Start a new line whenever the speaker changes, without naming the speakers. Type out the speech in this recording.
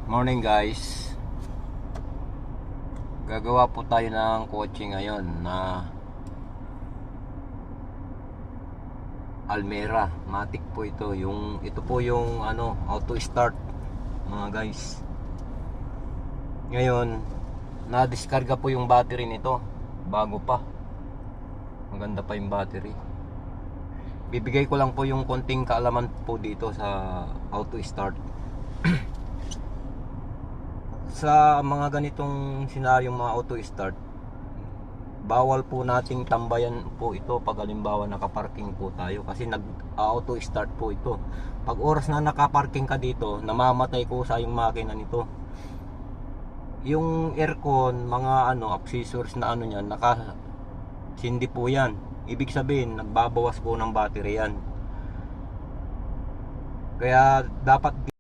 Morning guys. Gagawa po tayo ng kotse ngayon na Almera. Matic po ito. Ito po yung auto start mga guys. Ngayon, na-discarga po yung battery nito. Bago pa. Maganda pa yung battery. Bibigay ko lang po yung konting kaalaman po dito sa auto start. Sa mga ganitong senaryong mga auto start, bawal po nating tambayan po ito pag halimbawa nakaparking po tayo, kasi nag auto start po ito. Pag oras na nakaparking ka dito, namamatay ko sa yung makina nito. Yung aircon, mga accessories na niyan, sindi po yan. Ibig sabihin nagbabawas po ng battery yan. Kaya dapat